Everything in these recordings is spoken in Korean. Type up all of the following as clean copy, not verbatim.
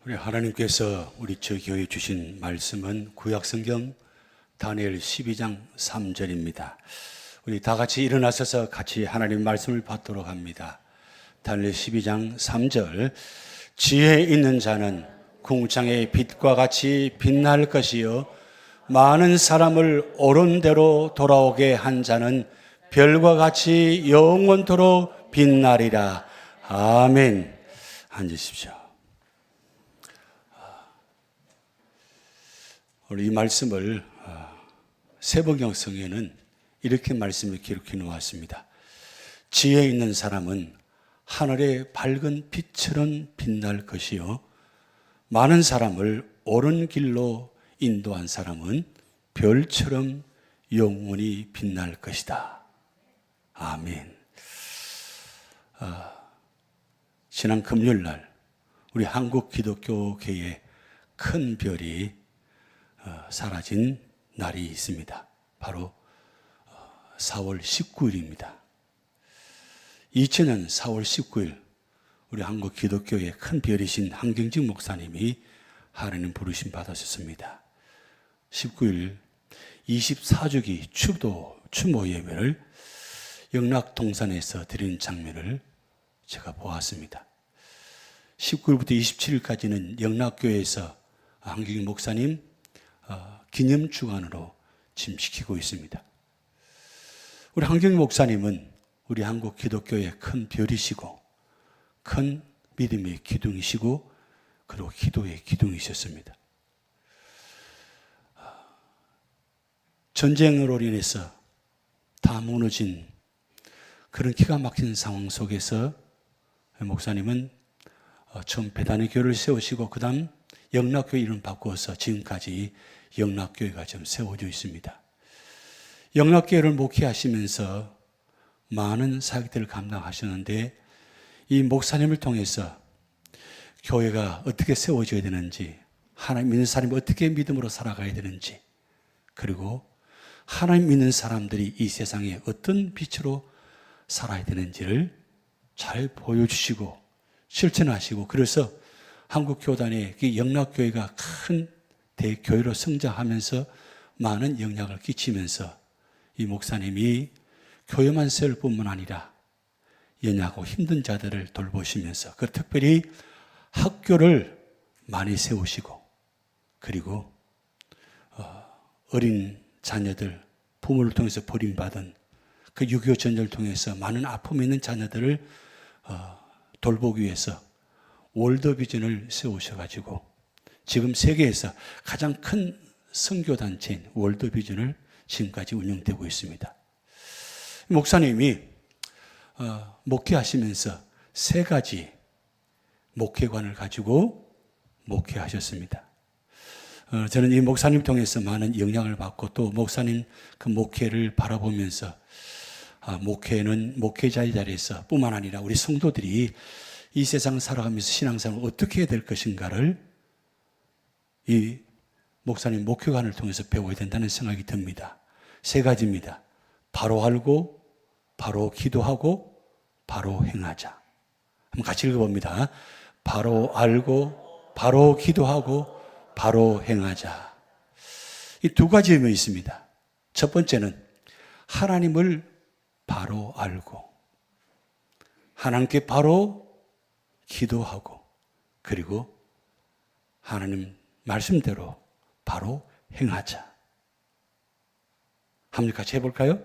우리 하나님께서 우리 저교회에 주신 말씀은 구약성경 다니엘 12장 3절입니다. 우리 다 같이 일어나셔서 같이 하나님 말씀을 받도록 합니다. 다니엘 12장 3절. 지혜 있는 자는 궁창의 빛과 같이 빛날 것이요 많은 사람을 옳은 대로 돌아오게 한 자는 별과 같이 영원토록 빛나리라. 아멘. 앉으십시오. 오늘 이 말씀을 세번경성에는 이렇게 말씀을 기록해 놓았습니다. 지혜 있는 사람은 하늘의 밝은 빛처럼 빛날 것이요 많은 사람을 옳은 길로 인도한 사람은 별처럼 영원히 빛날 것이다. 아멘. 지난 금요일날 우리 한국 기독교계에 큰 별이 사라진 날이 있습니다. 바로 4월 19일입니다. 2000년 4월 19일 우리 한국 기독교의 큰 별이신 한경직 목사님이 하나님 부르심 받으셨습니다. 19일 24주기 추모 예배를 영락동산에서 드리는 장면을 제가 보았습니다. 19일부터 27일까지는 영락교회에서 한경직 목사님 기념 주간으로 지키고 있습니다. 우리 한경직 목사님은 우리 한국 기독교의 큰 별이시고 큰 믿음의 기둥이시고 그리고 기도의 기둥이셨습니다. 전쟁으로 인해서 다 무너진 그런 기가 막힌 상황 속에서 목사님은 처음 배단의 교회를 세우시고 그 다음 영락교회 이름 바꾸어서 지금까지 영락교회가 좀 세워져 있습니다. 영락교회를 목회하시면서 많은 사역들을 감당하셨는데 이 목사님을 통해서 교회가 어떻게 세워져야 되는지, 하나님 믿는 사람이 어떻게 믿음으로 살아가야 되는지, 그리고 하나님 믿는 사람들이 이 세상에 어떤 빛으로 살아야 되는지를 잘 보여주시고 실천하시고, 그래서 한국교단의 영락교회가 큰 대교회로 성장하면서 많은 영향을 끼치면서 이 목사님이 교회만 세울 뿐만 아니라 연약하고 힘든 자들을 돌보시면서 그 특별히 학교를 많이 세우시고, 그리고 어린 자녀들, 부모를 통해서 버림받은 그 6.25 전쟁을 통해서 많은 아픔이 있는 자녀들을 돌보기 위해서 월드비전을 세우셔가지고 지금 세계에서 가장 큰 선교단체인 월드비전을 지금까지 운영되고 있습니다. 목사님이 목회하시면서 3가지 목회관을 가지고 목회하셨습니다. 저는 이 목사님 통해서 많은 영향을 받고 또 목사님 그 목회를 바라보면서 목회는 목회자의 자리에서 뿐만 아니라 우리 성도들이 이 세상을 살아가면서 신앙생활을 어떻게 해야 될 것인가를 이 목사님 목회관을 통해서 배워야 된다는 생각이 듭니다. 3가지입니다. 바로 알고, 바로 기도하고, 바로 행하자. 한번 같이 읽어봅니다. 바로 알고, 바로 기도하고, 바로 행하자. 이 2가지 의미가 있습니다. 첫 번째는 하나님을 바로 알고, 하나님께 바로 기도하고, 그리고 하나님 말씀대로 바로 행하자. 한번 같이 해볼까요?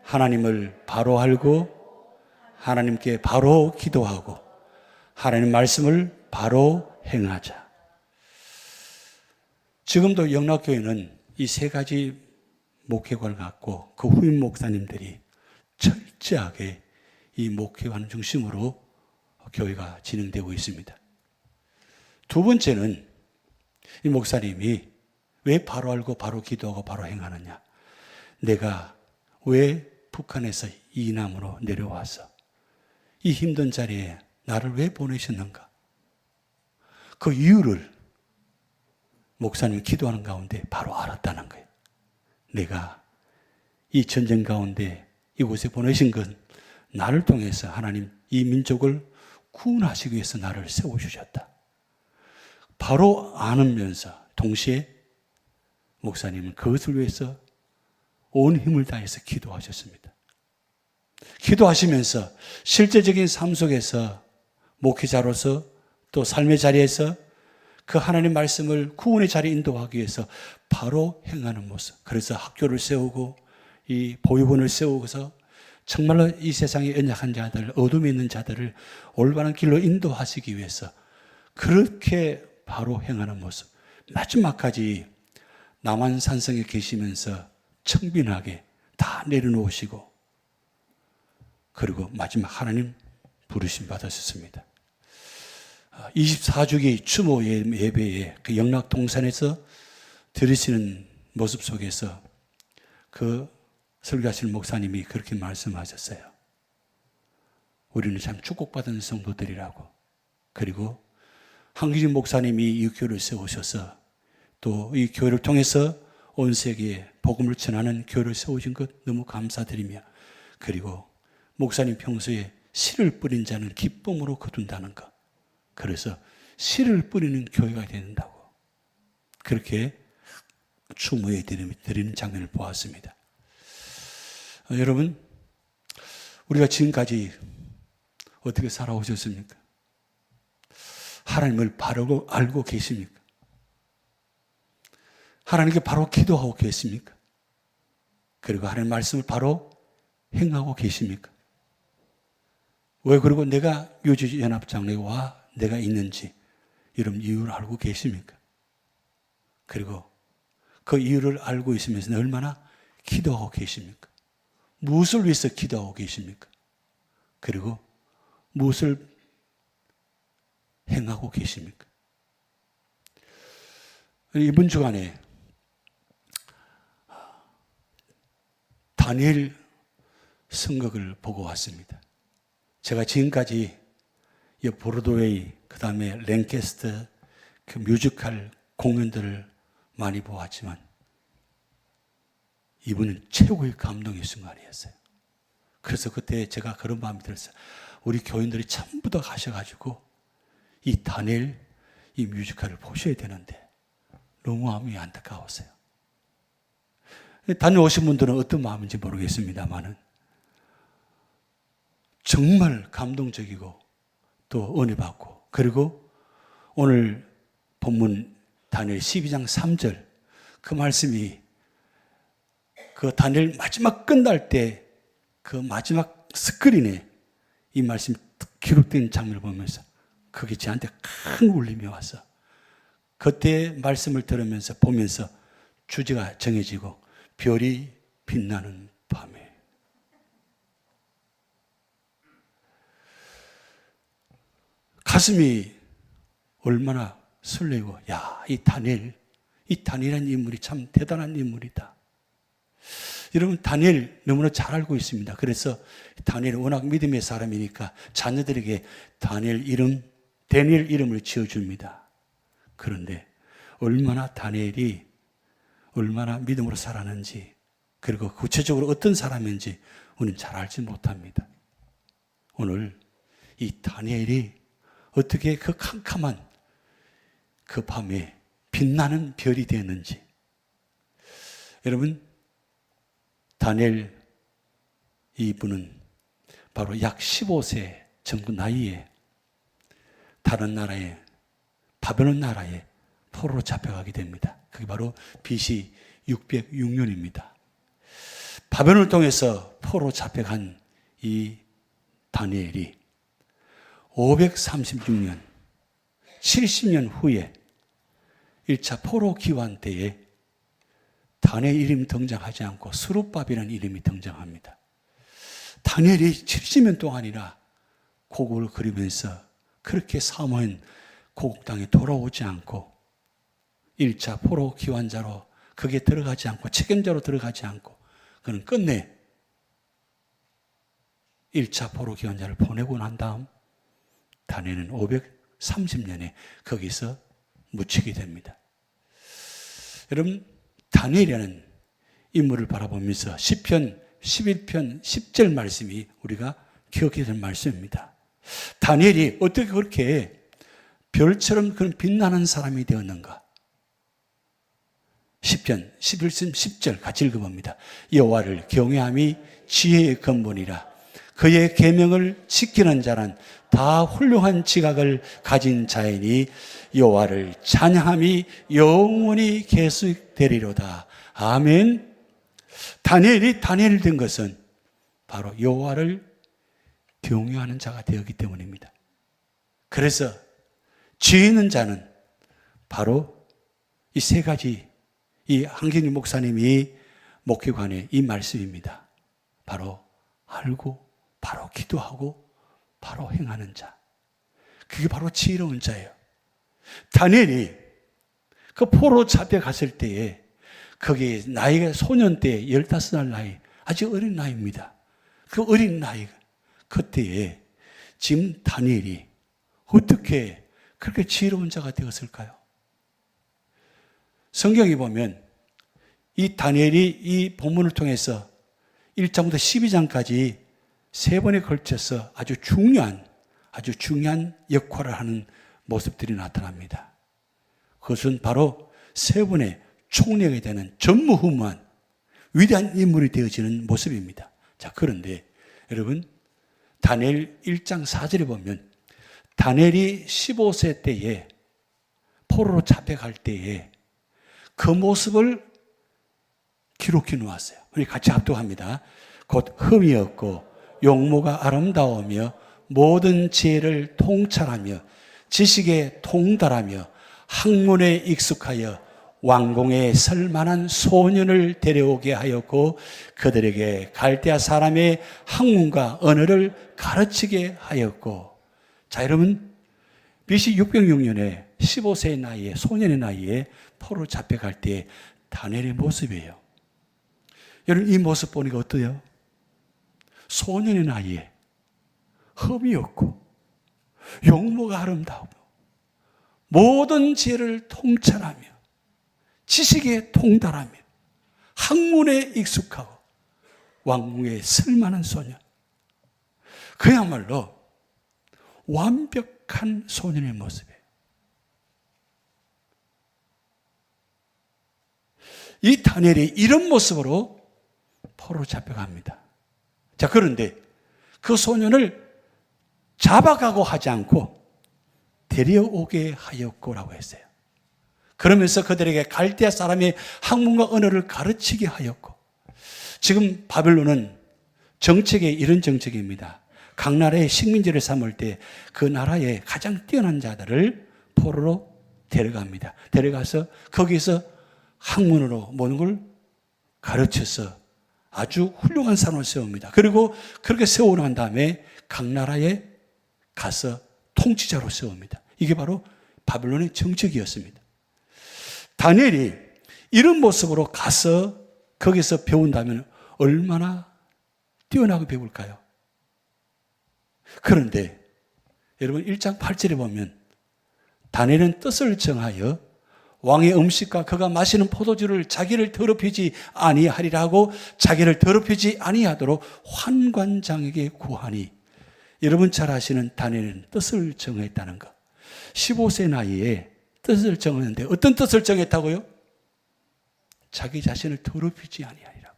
하나님을 바로 알고, 하나님께 바로 기도하고, 하나님 말씀을 바로 행하자. 지금도 영락교회는 이 3가지 목회관을 갖고 그 후임 목사님들이 철저하게 이 목회관 중심으로 교회가 진행되고 있습니다. 2 번째는 이 목사님이 왜 바로 알고 바로 기도하고 바로 행하느냐. 내가 왜 북한에서 이남으로 내려와서 이 힘든 자리에 나를 왜 보내셨는가. 그 이유를 목사님이 기도하는 가운데 바로 알았다는 거예요. 내가 이 전쟁 가운데 이곳에 보내신 건 나를 통해서 하나님 이 민족을 구원하시기 위해서 나를 세워주셨다. 바로 안으면서 동시에 목사님은 그것을 위해서 온 힘을 다해서 기도하셨습니다. 기도하시면서 실제적인 삶 속에서 목회자로서 또 삶의 자리에서 그 하나님 말씀을 구원의 자리에 인도하기 위해서 바로 행하는 모습. 그래서 학교를 세우고 이 보육원을 세우고서 정말로 이 세상에 연약한 자들, 어둠에 있는 자들을 올바른 길로 인도하시기 위해서 그렇게 바로 행하는 모습. 마지막까지 남한산성에 계시면서 청빈하게 다 내려놓으시고 그리고 마지막 하나님 부르심 받으셨습니다. 24주기 추모 예배에 그 영락 동산에서 드리시는 모습 속에서 그 설교하시는 목사님이 그렇게 말씀하셨어요. 우리는 참 축복받은 성도들이라고. 그리고 한기진 목사님이 이 교회를 세우셔서 또 이 교회를 통해서 온 세계에 복음을 전하는 교회를 세우신 것 너무 감사드리며 그리고 목사님 평소에 씨를 뿌린 자는 기쁨으로 거둔다는 것. 그래서 씨를 뿌리는 교회가 된다고 그렇게 추모해 드리는 장면을 보았습니다. 여러분, 우리가 지금까지 어떻게 살아오셨습니까? 하나님을 바로 알고 계십니까? 하나님께 바로 기도하고 계십니까? 그리고 하나님의 말씀을 바로 행하고 계십니까? 왜 그리고 내가 유지연합장로에 와 내가 있는지 이런 이유를 알고 계십니까? 그리고 그 이유를 알고 있으면서 얼마나 기도하고 계십니까? 무엇을 위해서 기도하고 계십니까? 그리고 무엇을 행하고 계십니까? 이번 주간에 다니엘 성극을 보고 왔습니다. 제가 지금까지 이 브로드웨이, 그 다음에 랭캐스터 그 뮤지컬 공연들을 많이 보았지만 이분은 최고의 감동의 순간이었어요. 그래서 그때 제가 그런 마음이 들었어요. 우리 교인들이 전부 다 가셔가지고 이 다니엘 이 뮤지컬을 보셔야 되는데 너무 마음이 안타까웠어요. 다녀오신 분들은 어떤 마음인지 모르겠습니다만은 정말 감동적이고 또 은혜 받고 그리고 오늘 본문 다니엘 12장 3절 그 말씀이 그 다니엘 마지막 끝날 때 그 마지막 스크린에 이 말씀이 기록된 장면을 보면서 그게 저한테 큰 울림이 와서 그때 말씀을 들으면서 보면서 주제가 정해지고 별이 빛나는 밤에 가슴이 얼마나 설레고 이 다니엘이라는 인물이 참 대단한 인물이다. 여러분 다니엘 너무나 잘 알고 있습니다. 그래서 다니엘은 워낙 믿음의 사람이니까 자녀들에게 다니엘 이름을 지어줍니다. 그런데 얼마나 다니엘이 얼마나 믿음으로 살았는지 그리고 구체적으로 어떤 사람인지 우리는 잘 알지 못합니다. 오늘 이 다니엘이 어떻게 그 캄캄한 그 밤에 빛나는 별이 되었는지 여러분 다니엘 이분은 바로 약 15세 정도 나이에 다른 나라에 바벨론 나라에 포로로 잡혀가게 됩니다. 그게 바로 BC 606년입니다. 바벨론을 통해서 포로로 잡혀간 이 다니엘이 536년 70년 후에 1차 포로 기환 때에 다니엘 이름이 등장하지 않고 스룹밥이라는 이름이 등장합니다. 다니엘이 70년 동안이나 고국을 그리면서 그렇게 사모한 고국 땅에 돌아오지 않고 1차 포로 기환자로 거기에 들어가지 않고 책임자로 들어가지 않고 그는 끝내 1차 포로 기환자를 보내고 난 다음 다니엘은 530년에 거기서 묻히게 됩니다. 여러분 다니엘이라는 인물을 바라보면서 시편 11편 10절 말씀이 우리가 기억해야 될 말씀입니다. 다니엘이 어떻게 그렇게 별처럼 그런 빛나는 사람이 되었는가? 10편 11편 10절 같이 읽어봅니다. 여호와를 경외함이 지혜의 근본이라. 그의 계명을 지키는 자란 다 훌륭한 지각을 가진 자이니 여호와를 찬양함이 영원히 계속되리로다. 아멘. 다니엘이 다니엘이 된 것은 바로 여호와를 경외하는 자가 되었기 때문입니다. 그래서 지혜 있는 자는 바로 이 세 가지, 이 한경희 목사님이 목회관의 이 말씀입니다. 바로 알고, 바로 기도하고, 바로 행하는 자. 그게 바로 지혜로운 자예요. 다니엘이 그 포로 잡혀갔을 때에 거기에 나이가 소년 때 15살 나이, 아주 어린 나이입니다. 그 어린 나이, 그때에 지금 다니엘이 어떻게 그렇게 지혜로운 자가 되었을까요? 성경에 보면 이 다니엘이 이 본문을 통해서 1장부터 12장까지 세 번에 걸쳐서 아주 중요한 역할을 하는 모습들이 나타납니다. 그것은 바로 세 번의 총력이 되는 전무후무한 위대한 인물이 되어지는 모습입니다. 자, 그런데 여러분, 다니엘 1장 4절에 보면 다니엘이 15세 때에 포로로 잡혀갈 때에 그 모습을 기록해 놓았어요. 우리 같이 합독합니다. 곧 흠이 없고 용모가 아름다우며 모든 지혜를 통찰하며 지식에 통달하며 학문에 익숙하여 왕궁에 설만한 소년을 데려오게 하였고 그들에게 갈대아 사람의 학문과 언어를 가르치게 하였고. 자, 여러분, BC 606년에 15세의 나이에, 소년의 나이에 포로 잡혀갈 때 다니엘의 모습이에요. 여러분, 이 모습 보니까 어때요? 소년의 나이에 흠이 없고 용모가 아름다우고 모든 지혜를 통찰하며 지식에 통달하며 학문에 익숙하고 왕궁에 쓸만한 소년. 그야말로 완벽한 소년의 모습이에요. 이 다니엘이 이런 모습으로 포로 잡혀갑니다. 자, 그런데 그 소년을 잡아가고 하지 않고 데려오게 하였고라고 했어요. 그러면서 그들에게 갈대아 사람의 학문과 언어를 가르치게 하였고. 지금 바벨론은 정책에 이런 정책입니다. 각 나라의 식민지를 삼을 때 그 나라의 가장 뛰어난 자들을 포로로 데려갑니다. 데려가서 거기서 학문으로 모든 걸 가르쳐서 아주 훌륭한 사람을 세웁니다. 그리고 그렇게 세우고 난 다음에 각 나라에 가서 통치자로 세웁니다. 이게 바로 바벨론의 정책이었습니다. 다니엘이 이런 모습으로 가서 거기서 배운다면 얼마나 뛰어나게 배울까요? 그런데 여러분 1장 8절에 보면 다니엘은 뜻을 정하여 왕의 음식과 그가 마시는 포도주를 자기를 더럽히지 아니하리라고 자기를 더럽히지 아니하도록 환관장에게 구하니. 여러분 잘 아시는 다니엘은 뜻을 정했다는 것. 15세 나이에 뜻을 정했는데 어떤 뜻을 정했다고요? 자기 자신을 더럽히지 아니하리라고.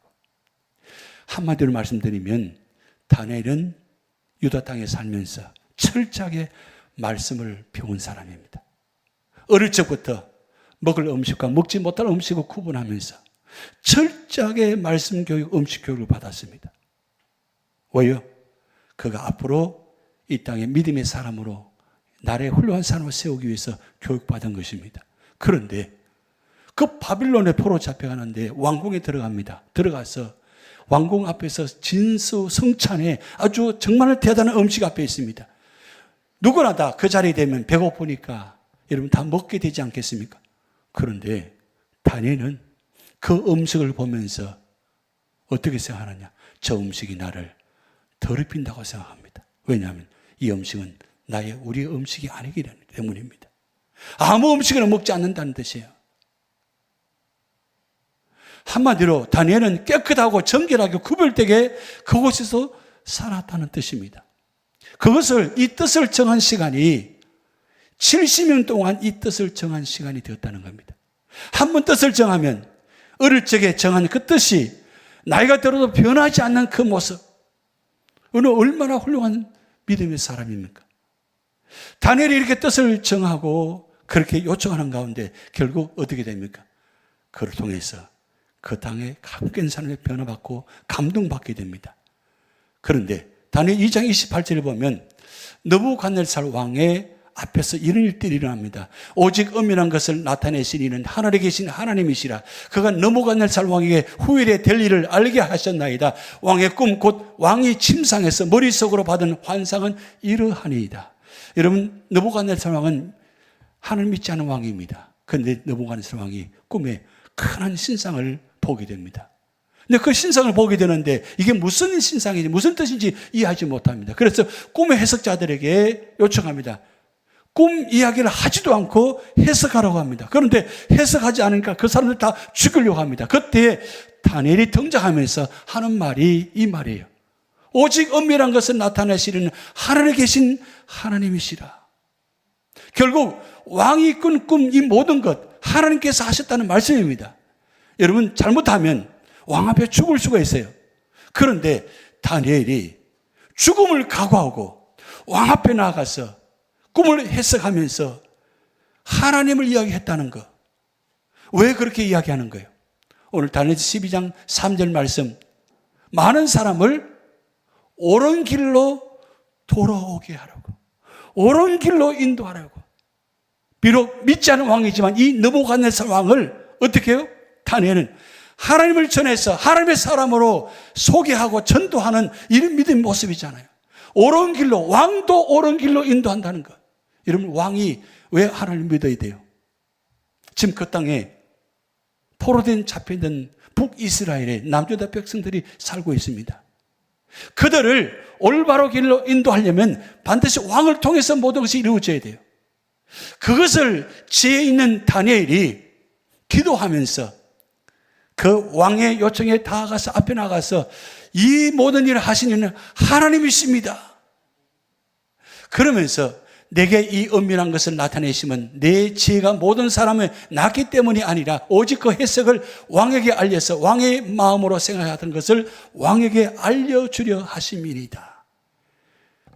한마디로 말씀드리면 다니엘은 유다 땅에 살면서 철저하게 말씀을 배운 사람입니다. 어릴 적부터 먹을 음식과 먹지 못할 음식을 구분하면서 철저하게 말씀 교육, 음식 교육을 받았습니다. 왜요? 그가 앞으로 이 땅에 믿음의 사람으로 나라의 훌륭한 사람을 세우기 위해서 교육받은 것입니다. 그런데 그 바빌론의 포로 잡혀가는데 왕궁에 들어갑니다. 들어가서 왕궁 앞에서 진수성찬에 아주 정말 대단한 음식 앞에 있습니다. 누구나 다 그 자리에 되면 배고프니까 여러분 다 먹게 되지 않겠습니까? 그런데 다니엘은 그 음식을 보면서 어떻게 생각하느냐? 저 음식이 나를 더럽힌다고 생각합니다. 왜냐하면 이 음식은 우리의 음식이 아니기 때문입니다. 아무 음식을 먹지 않는다는 뜻이에요. 한마디로 다니엘은 깨끗하고 정결하게 구별되게 그곳에서 살았다는 뜻입니다. 이 뜻을 정한 시간이 70년 동안 이 뜻을 정한 시간이 되었다는 겁니다. 한 번 뜻을 정하면 어릴 적에 정한 그 뜻이 나이가 들어도 변하지 않는 그 모습. 얼마나 훌륭한 믿음의 사람입니까? 다니엘이 이렇게 뜻을 정하고 그렇게 요청하는 가운데 결국 어떻게 됩니까? 그를 통해서 그 땅에 값진 사람의 변화받고 감동받게 됩니다. 그런데 다니엘 2장 28절에 보면 느부갓네살 왕의 앞에서 이런 일들이 일어납니다. 오직 은밀한 것을 나타내신 이는 하늘에 계신 하나님이시라. 그가 느부갓네살 왕에게 후일에 될 일을 알게 하셨나이다. 왕의 꿈 곧 왕이 침상에서 머릿속으로 받은 환상은 이러하니이다. 여러분, 느부갓네살 왕은 하나님 믿지 않은 왕입니다. 그런데 느부갓네살 왕이 꿈에 큰 신상을 보게 됩니다. 근데 그 신상을 보게 되는데 이게 무슨 신상인지 무슨 뜻인지 이해하지 못합니다. 그래서 꿈의 해석자들에게 요청합니다. 꿈 이야기를 하지도 않고 해석하라고 합니다. 그런데 해석하지 않으니까 그 사람들 다 죽이려고 합니다. 그때 다니엘이 등장하면서 하는 말이 이 말이에요. 오직 은밀한 것을 나타내시는 하늘에 계신 하나님이시라. 결국 왕이 꾼 꿈 이 모든 것 하나님께서 하셨다는 말씀입니다. 여러분, 잘못하면 왕 앞에 죽을 수가 있어요. 그런데 다니엘이 죽음을 각오하고 왕 앞에 나아가서 꿈을 해석하면서 하나님을 이야기했다는 것. 왜 그렇게 이야기하는 거예요? 오늘 다니엘서 12장 3절 말씀, 많은 사람을 옳은 길로 돌아오게 하라고, 옳은 길로 인도하라고. 비록 믿지 않은 왕이지만 이 느부갓네살 왕을 어떻게 해요? 다니엘은 하나님을 전해서 하나님의 사람으로 소개하고 전도하는 이런 믿음의 모습이잖아요. 옳은 길로, 왕도 옳은 길로 인도한다는 것. 여러분, 왕이 왜 하나님을 믿어야 돼요? 지금 그 땅에 포로된 잡혀있는 북이스라엘의 남유다 백성들이 살고 있습니다. 그들을 올바로 길로 인도하려면 반드시 왕을 통해서 모든 것이 이루어져야 돼요. 그것을 지혜 있는 다니엘이 기도하면서 그 왕의 요청에 다가가서 앞에 나가서 이 모든 일을 하신 이는 하나님이십니다. 그러면서 내게 이 은밀한 것을 나타내시면 내 지혜가 모든 사람을 낳기 때문이 아니라 오직 그 해석을 왕에게 알려서 왕의 마음으로 생각하던 것을 왕에게 알려주려 하심이니이다.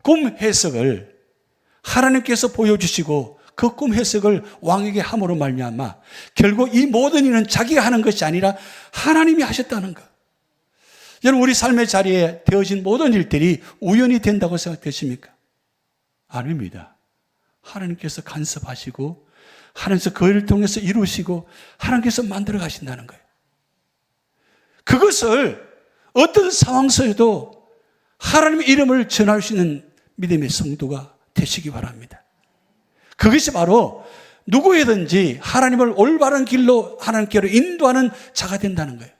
꿈 해석을 하나님께서 보여주시고 그 꿈 해석을 왕에게 함으로 말미암아 결국 이 모든 일은 자기가 하는 것이 아니라 하나님이 하셨다는 것. 여러분, 우리 삶의 자리에 되어진 모든 일들이 우연히 된다고 생각되십니까? 아닙니다. 하나님께서 간섭하시고 하나님께서 그 일을 통해서 이루시고 하나님께서 만들어 가신다는 거예요. 그것을 어떤 상황 속에도 하나님의 이름을 전할 수 있는 믿음의 성도가 되시기 바랍니다. 그것이 바로 누구이든지 하나님을 올바른 길로 하나님께로 인도하는 자가 된다는 거예요.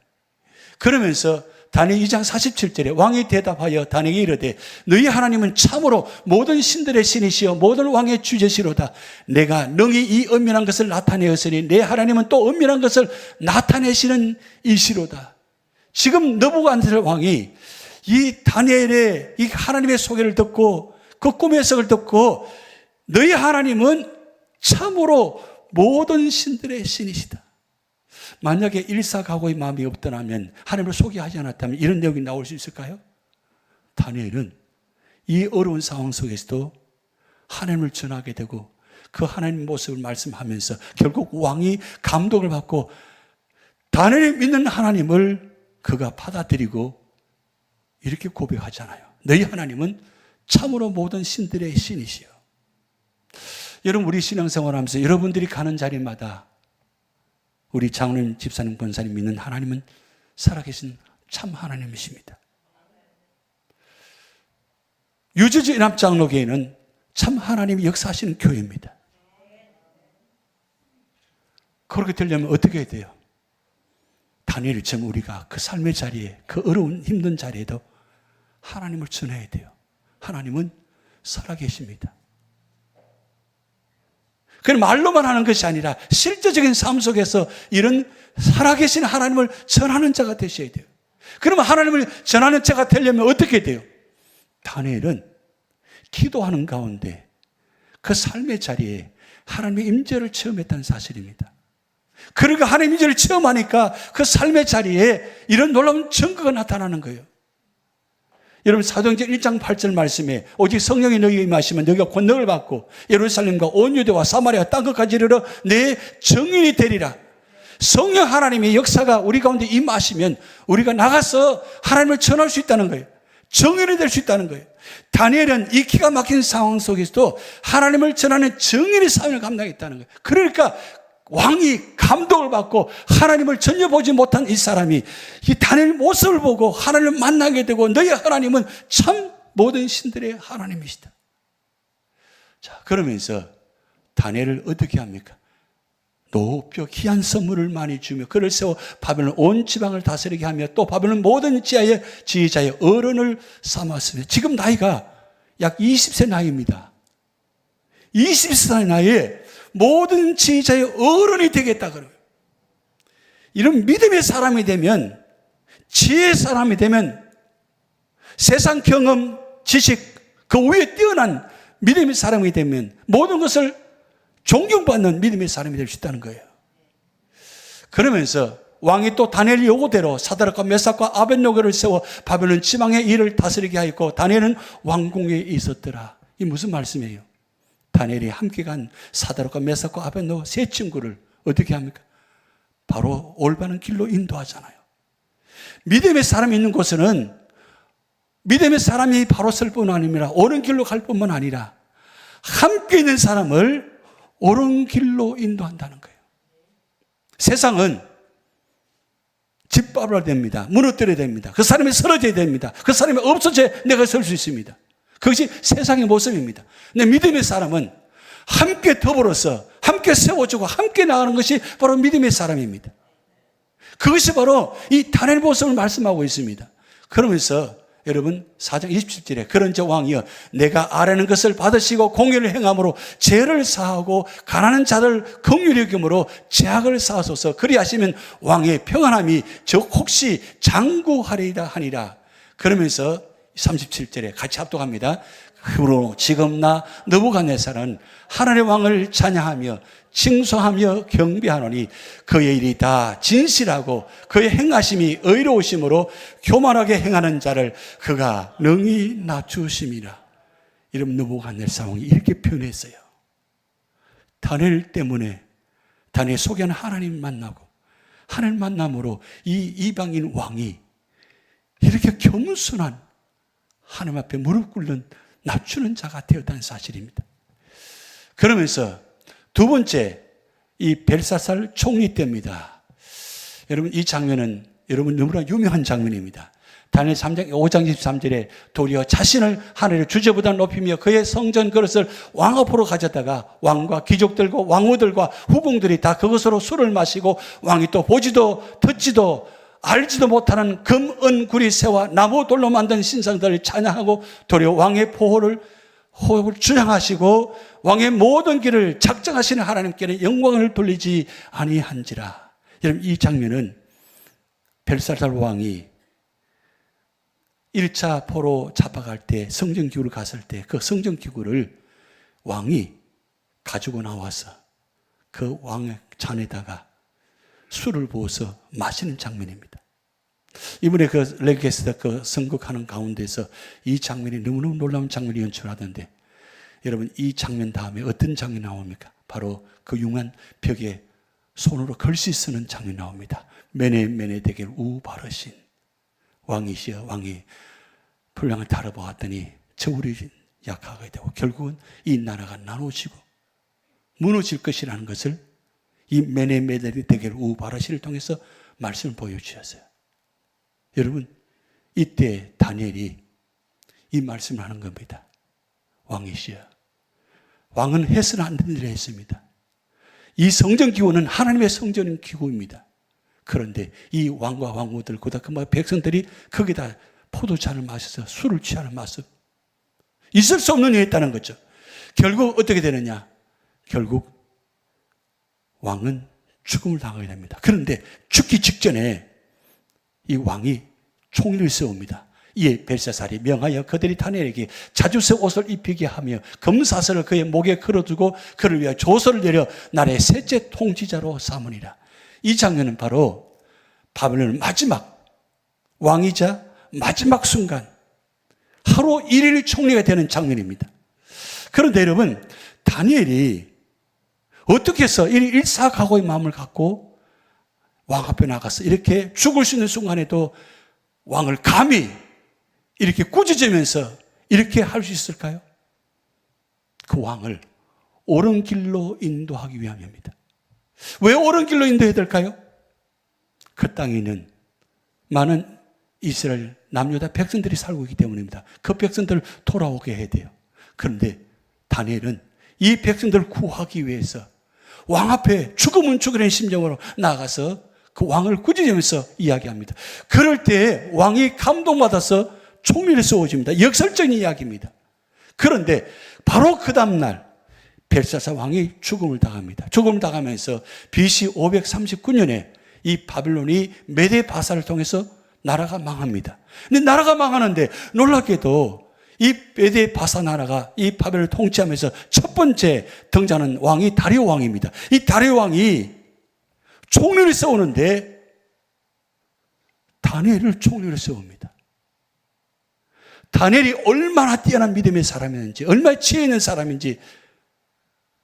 그러면서 다니엘 2장 47절에 왕이 대답하여 다니엘에게 이르되 너희 하나님은 참으로 모든 신들의 신이시여 모든 왕의 주제시로다. 내가 능히 이 은밀한 것을 나타내었으니 내 하나님은 또 은밀한 것을 나타내시는 이시로다. 지금 느부갓네살 왕이 이 다니엘의 이 하나님의 소개를 듣고 그 꿈의 해석을 듣고 너희 하나님은 참으로 모든 신들의 신이시다. 만약에 일사각오의 마음이 없더라면 하나님을 소개하지 않았다면 이런 내용이 나올 수 있을까요? 다니엘은 이 어려운 상황 속에서도 하나님을 전하게 되고 그 하나님의 모습을 말씀하면서 결국 왕이 감동을 받고 다니엘이 믿는 하나님을 그가 받아들이고 이렇게 고백하잖아요. 너희 하나님은 참으로 모든 신들의 신이시여. 여러분, 우리 신앙생활하면서 여러분들이 가는 자리마다 우리 장로님, 집사님, 권사님 믿는 하나님은 살아계신 참 하나님이십니다. 유저지 연합장로교회는 참 하나님이 역사하시는 교회입니다. 그렇게 되려면 어떻게 해야 돼요? 다니엘처럼 우리가 그 삶의 자리에, 그 어려운 힘든 자리에도 하나님을 전해야 돼요. 하나님은 살아계십니다. 그냥 말로만 하는 것이 아니라 실제적인 삶 속에서 이런 살아계신 하나님을 전하는 자가 되셔야 돼요. 그러면 하나님을 전하는 자가 되려면 어떻게 돼요? 다니엘은 기도하는 가운데 그 삶의 자리에 하나님의 임재를 체험했다는 사실입니다. 그러니까 하나님의 임재를 체험하니까 그 삶의 자리에 이런 놀라운 증거가 나타나는 거예요. 여러분 사도행전 1장 8절 말씀에 오직 성령이 너희에게 임하시면 너희가 권능을 받고 예루살렘과 온 유대와 사마리아 땅끝까지 이르러 내 증인이 되리라. 성령 하나님의 역사가 우리 가운데 임하시면 우리가 나가서 하나님을 전할 수 있다는 거예요. 증인이 될 수 있다는 거예요. 다니엘은 이 기가 막힌 상황 속에서도 하나님을 전하는 증인의 사명을 감당했다는 거예요. 그러니까 왕이 감동을 받고 하나님을 전혀 보지 못한 이 사람이 이 다니엘 모습을 보고 하나님을 만나게 되고 너희 하나님은 참 모든 신들의 하나님이시다. 자, 그러면서 다니엘을 어떻게 합니까? 높여 귀한 선물을 많이 주며 그를 세워 바벨론 온 지방을 다스리게 하며 또 바벨론 모든 지혜자의 어른을 삼았으며 지금 나이가 약 20세 나이입니다. 20세 나이에 모든 지혜자의 어른이 되겠다 그래요. 이런 믿음의 사람이 되면, 지혜의 사람이 되면 세상 경험, 지식 그 위에 뛰어난 믿음의 사람이 되면 모든 것을 존경받는 믿음의 사람이 될 수 있다는 거예요. 그러면서 왕이 또 다니엘 요구대로 사드락과 메삭과 아벳노고를 세워 바벨론 지방의 일을 다스리게 하였고 다니엘은 왕궁에 있었더라. 이 무슨 말씀이에요? 다니엘이 함께 간 사드락과 메삭과 아벳노고 세 친구를 어떻게 합니까? 바로 올바른 길로 인도하잖아요. 믿음의 사람이 있는 곳에는 믿음의 사람이 바로 설 뿐만 아니라 옳은 길로 갈 뿐만 아니라 함께 있는 사람을 옳은 길로 인도한다는 거예요. 세상은 짓밟아야 됩니다. 무너뜨려야 됩니다. 그 사람이 쓰러져야 됩니다. 그 사람이 없어져야 내가 설 수 있습니다. 그것이 세상의 모습입니다. 근데 믿음의 사람은 함께 더불어서 함께 세워주고 함께 나가는 것이 바로 믿음의 사람입니다. 그것이 바로 이 다니엘 모습을 말씀하고 있습니다. 그러면서 여러분 4장 27절에 그런즉 왕이여 내가 아뢰는 것을 받으시고 공의를 행함으로 죄를 사하고 가난한 자를 긍휼히 여김으로 죄악을 사하소서. 그리하시면 왕의 평안함이 즉 혹시 장구하리라 하니라. 그러면서 37절에 같이 합독합니다. 그러므로 지금 나 느부갓네살은 하늘의 왕을 찬양하며 칭송하며 경배하노니 그의 일이 다 진실하고 그의 행하심이 의로우심으로 교만하게 행하는 자를 그가 능히 낮추심이라. 이런 느부갓네살 왕이 이렇게 표현했어요. 다니엘 때문에 다니엘 속에는 하나님 만나고 하나님 만남으로 이 이방인 왕이 이렇게 겸손한 하나님 앞에 무릎 꿇는 낮추는 자가 되었다는 사실입니다. 그러면서 두 번째, 이 벨사살 총리 때입니다. 여러분, 이 장면은 여러분 너무나 유명한 장면입니다. 다니엘 3장 5장 23절에 도리어 자신을 하늘의 주제보다 높이며 그의 성전 그릇을 왕 앞으로 가져다가 왕과 귀족들과 왕후들과 후궁들이 다 그것으로 술을 마시고 왕이 또 보지도 듣지도 알지도 못하는 금, 은, 구리, 새와 나무, 돌로 만든 신상들을 찬양하고 도리어 왕의 호흡을 준양하시고 왕의 모든 길을 작정하시는 하나님께는 영광을 돌리지 아니한지라. 여러분, 이 장면은 벨사살 왕이 1차 포로 잡아갈 때 성전기구를 갔을 때 그 성전기구를 왕이 가지고 나와서 그 왕의 잔에다가 술을 부어서 마시는 장면입니다. 이번에 그 레게스다 그 선곡하는 가운데서 이 장면이 너무너무 놀라운 장면이 연출하던데 여러분 이 장면 다음에 어떤 장면이 나옵니까? 바로 그 융한 벽에 손으로 글씨 쓰는 장면이 나옵니다. 메네 대겔 우바르신 왕이시여 왕이 분량을 다뤄보았더니 저울이 약하게 되고 결국은 이 나라가 나눠지고 무너질 것이라는 것을 이 메네 대겔 우바르신을 통해서 말씀을 보여주셨어요. 여러분 이때 다니엘이 이 말씀을 하는 겁니다. 왕이시여 왕은 해서는 안 되는 일을 했습니다. 이 성전기구는 하나님의 성전기구입니다. 그런데 이 왕과 왕후들 그 백성들이 거기다 포도잔을 마셔서 술을 취하는 모습 있을 수 없는 일이 했다는 거죠. 결국 어떻게 되느냐? 결국 왕은 죽음을 당하게 됩니다. 그런데 죽기 직전에 이 왕이 총리를 세웁니다. 이에 벨사살이 명하여 그들이 다니엘에게 자주색 옷을 입히게 하며 금사슬을 그의 목에 걸어두고 그를 위하여 조서를 내려 나라의 셋째 통치자로 삼으니라. 이 장면은 바로 바벨론 마지막 왕이자 마지막 순간 하루 1일 총리가 되는 장면입니다. 그런데 여러분, 다니엘이 어떻게 해서 이 일사각오의 마음을 갖고 왕 앞에 나가서 이렇게 죽을 수 있는 순간에도 왕을 감히 이렇게 꾸짖으면서 이렇게 할 수 있을까요? 그 왕을 옳은 길로 인도하기 위함입니다. 왜 옳은 길로 인도해야 될까요? 그 땅에 있는 많은 이스라엘 남유다 백성들이 살고 있기 때문입니다. 그 백성들을 돌아오게 해야 돼요. 그런데 다니엘은 이 백성들을 구하기 위해서 왕 앞에 죽으면 죽으라는 심정으로 나가서 그 왕을 꾸짖으면서 이야기합니다. 그럴 때 왕이 감동받아서 총리를 세워줍니다. 역설적인 이야기입니다. 그런데 바로 그 다음날 벨사살 왕이 죽음을 당합니다. 죽음을 당하면서 BC 539년에 이 바빌론이 메데 바사를 통해서 나라가 망합니다. 근데 나라가 망하는데 놀랍게도 이 메데 바사 나라가 이 바벨을 통치하면서 첫 번째 등장하는 왕이 다리오 왕입니다. 이 다리오 왕이 총리를 세우는데 다니엘을 총리를 세웁니다. 다니엘이 얼마나 뛰어난 믿음의 사람이었는지, 얼마나 지혜 있는 사람인지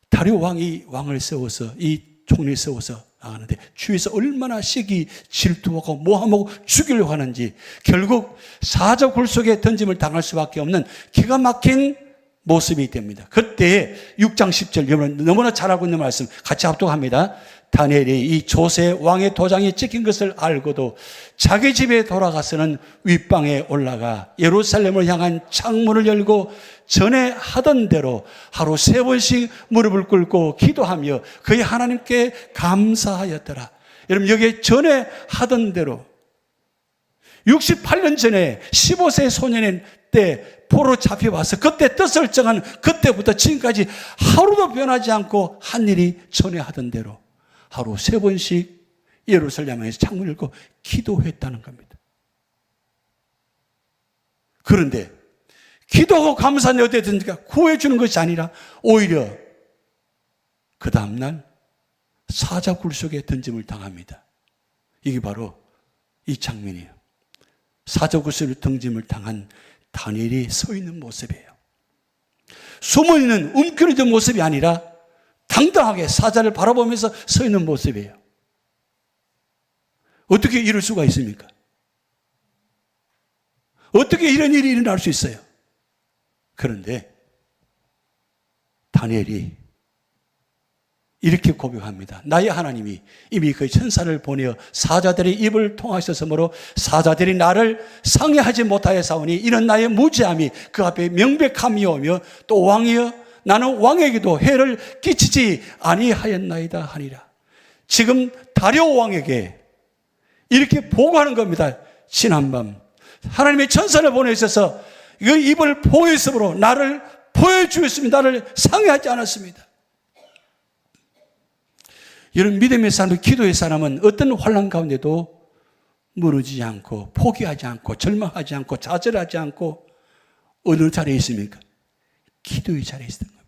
다리오 왕이 왕을 세워서 이 총리를 세워서 나가는데 주위에서 얼마나 시기 질투하고 모함하고 죽이려고 하는지 결국 사자굴 속에 던짐을 당할 수밖에 없는 기가 막힌 모습이 됩니다. 그때 6장 10절 여러분 너무나 잘 알고 있는 말씀 같이 합독합니다. 다니엘이 이 조세 왕의 도장이 찍힌 것을 알고도 자기 집에 돌아가서는 윗방에 올라가 예루살렘을 향한 창문을 열고 전에 하던 대로 하루 3번씩 무릎을 꿇고 기도하며 그의 하나님께 감사하였더라. 여러분 여기에 전에 하던 대로 68년 전에 15세 소년의 때 포로 잡혀와서 그때 뜻을 정한 그때부터 지금까지 하루도 변하지 않고 한 일이 전에 하던 대로 하루 3번씩 예루살렘에서 창문을 열고 기도했다는 겁니다. 그런데 기도하고 감사는 어디든가 구해주는 것이 아니라 오히려 그 다음날 사자굴 속에 던짐을 당합니다. 이게 바로 이 장면이에요. 사자굴 속에 던짐을 당한 다니엘이 서 있는 모습이에요. 숨어있는 움켜쥐는 모습이 아니라 당당하게 사자를 바라보면서 서 있는 모습이에요. 어떻게 이럴 수가 있습니까? 어떻게 이런 일이 일어날 수 있어요? 그런데 다니엘이 이렇게 고백합니다. 나의 하나님이 이미 그 천사를 보내어 사자들의 입을 통하셨으므로 사자들이 나를 상해하지 못하였사오니 이는 나의 무죄함이 그 앞에 명백함이오며 또 왕이여 나는 왕에게도 해를 끼치지 아니하였나이다 하니라. 지금 다리오 왕에게 이렇게 보고하는 겁니다. 지난밤 하나님의 천사를 보내셔서 그 입을 보였으므로 나를 보여주었습니다. 나를 상해하지 않았습니다. 이런 믿음의 사람, 기도의 사람은 어떤 환난 가운데도 무너지지 않고 포기하지 않고 절망하지 않고 좌절하지 않고 어느 자리에 있습니까? 기도의 자리에 있는 겁니다.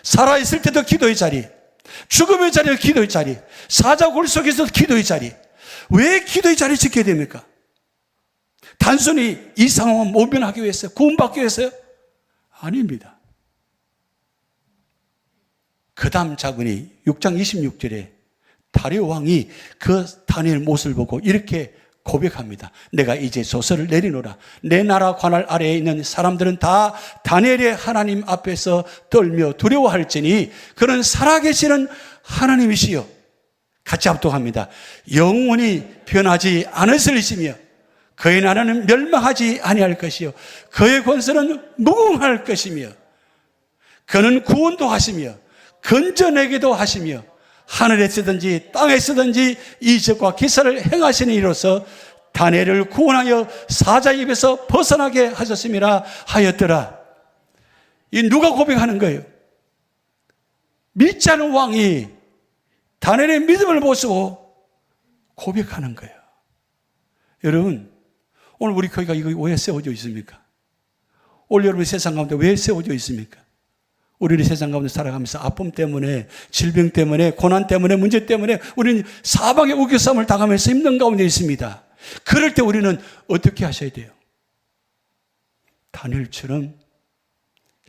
살아있을 때도 기도의 자리, 죽음의 자리도 기도의 자리, 사자굴 속에서도 기도의 자리. 왜 기도의 자리를 지켜야 됩니까? 단순히 이 상황을 모면하기 위해서, 구원받기 위해서요? 아닙니다. 그 다음 자문이 6장 26절에 다리오 왕이 그 다니엘 모습을 보고 이렇게 고백합니다. 내가 이제 조서를 내리노라. 내 나라 관할 아래에 있는 사람들은 다 다니엘의 하나님 앞에서 떨며 두려워할지니 그는 살아계시는 하나님이시여. 같이 합독합니다. 영원히 변하지 않으실이시며 그의 나라는 멸망하지 아니할 것이요 그의 권세는 무궁할 것이며 그는 구원도 하시며 건져내기도 하시며 하늘에 쓰든지 땅에 쓰든지 이적과 기사를 행하시는 이로써 다니엘을 구원하여 사자 입에서 벗어나게 하셨음이라 하였더라. 이 누가 고백하는 거예요? 믿지 않은 왕이 다니엘의 믿음을 보시고 고백하는 거예요. 여러분, 오늘 우리 교회가 이거 왜 세워져 있습니까? 오늘 여러분 세상 가운데 왜 세워져 있습니까? 우리는 세상 가운데 살아가면서 아픔 때문에, 질병 때문에, 고난 때문에, 문제 때문에 우리는 사방에 우겨싸움을 당하면서 힘든 가운데 있습니다. 그럴 때 우리는 어떻게 하셔야 돼요? 다니엘처럼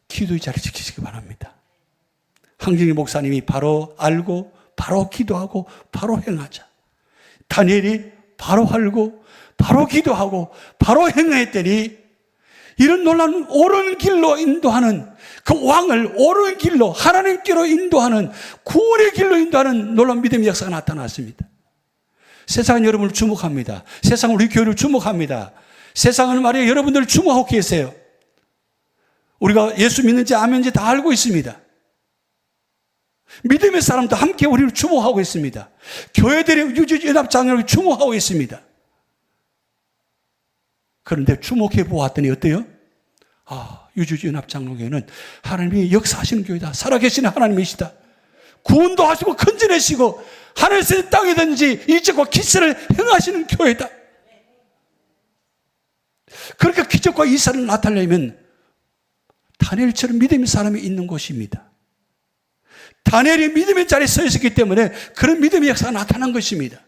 기도의 자리 지키시기 바랍니다. 황정희 목사님이 바로 알고 바로 기도하고 바로 행하자. 다니엘이 바로 알고 바로 기도하고 바로 행했더니 이런 놀라운 옳은 길로 인도하는 그 왕을 옳은 길로 하나님께로 인도하는 구원의 길로 인도하는 놀라운 믿음의 역사가 나타났습니다. 세상은 여러분을 주목합니다. 세상은 우리 교회를 주목합니다. 세상은 말이에요, 여러분들을 주목하고 계세요. 우리가 예수 믿는지 아멘지 다 알고 있습니다. 믿음의 사람도 함께 우리를 주목하고 있습니다. 교회들의 유지연합장로를 주목하고 있습니다. 그런데 주목해 보았더니 어때요? 유지연합장로교회는 하나님이 역사하시는 교회다. 살아계시는 하나님이시다. 구원도 하시고 건져내시고 하늘에서 땅이든지 이적과 기사를 행하시는 교회다. 그러니까 기적과 이사를 나타내려면 다니엘처럼 믿음의 사람이 있는 곳입니다. 다니엘이 믿음의 자리에 서 있었기 때문에 그런 믿음의 역사가 나타난 것입니다.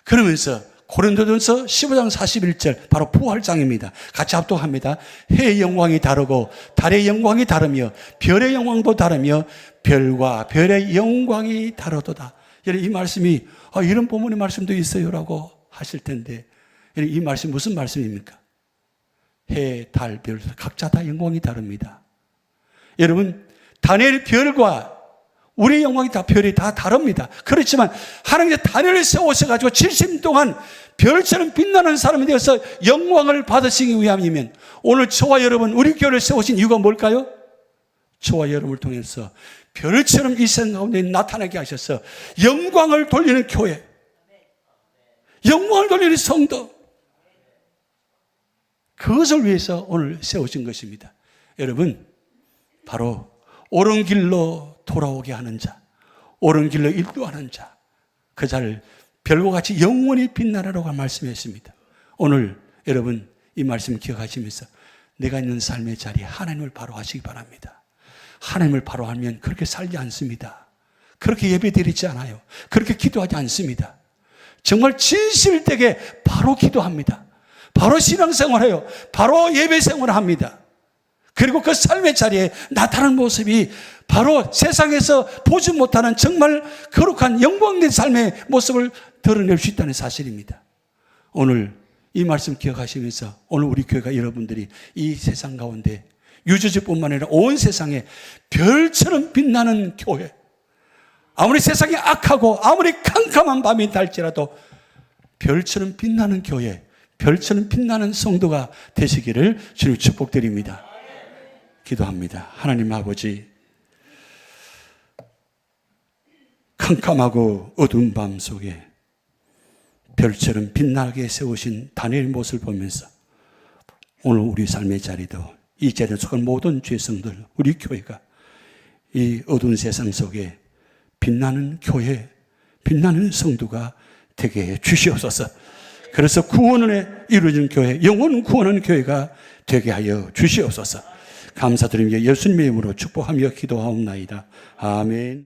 그러면서 고린도전서 15장 41절 바로 부활장입니다. 같이 합독합니다. 해의 영광이 다르고 달의 영광이 다르며 별의 영광도 다르며 별과 별의 영광이 다르도다. 이 말씀이 이런 본문의 말씀도 있어요라고 하실 텐데 이 말씀 무슨 말씀입니까? 해, 달, 별 각자 다 영광이 다릅니다. 여러분 다니엘 별과 우리의 영광이 다 별이 다 다릅니다. 그렇지만 하나님께서 다니엘을 세우셔가지고 70년 동안 별처럼 빛나는 사람이 되어서 영광을 받으시기 위함이면 오늘 저와 여러분 우리 교회를 세우신 이유가 뭘까요? 저와 여러분을 통해서 별처럼 이 세상 가운데 나타나게 하셔서 영광을 돌리는 교회, 영광을 돌리는 성도, 그것을 위해서 오늘 세우신 것입니다. 여러분 바로 옳은 길로 돌아오게 하는 자, 옳은 길로 인도하는 자, 그 자를 별과 같이 영원히 빛나라라고 말씀했습니다. 오늘 여러분 이 말씀 기억하시면서 내가 있는 삶의 자리에 하나님을 바로 하시기 바랍니다. 하나님을 바로 하면 그렇게 살지 않습니다. 그렇게 예배드리지 않아요. 그렇게 기도하지 않습니다. 정말 진실되게 바로 기도합니다. 바로 신앙생활해요. 바로 예배생활을 합니다. 그리고 그 삶의 자리에 나타나는 모습이 바로 세상에서 보지 못하는 정말 거룩한 영광된 삶의 모습을 드러낼 수 있다는 사실입니다. 오늘 이 말씀 기억하시면서 오늘 우리 교회가 여러분들이 이 세상 가운데 유저지뿐만 아니라 온 세상에 별처럼 빛나는 교회, 아무리 세상이 악하고 아무리 캄캄한 밤이 달지라도 별처럼 빛나는 교회, 별처럼 빛나는 성도가 되시기를 주님 축복드립니다. 기도합니다. 하나님 아버지, 캄캄하고 어두운 밤 속에 별처럼 빛나게 세우신 다니엘 모습을 보면서 오늘 우리 삶의 자리도 이 자리에 속한 모든 죄성들, 우리 교회가 이 어두운 세상 속에 빛나는 교회, 빛나는 성도가 되게 해 주시옵소서. 그래서 구원을 이루어진 교회, 영원 구원하는 교회가 되게 하여 주시옵소서. 감사드리며 예수님의 이름으로 축복하며 기도하옵나이다. 아멘.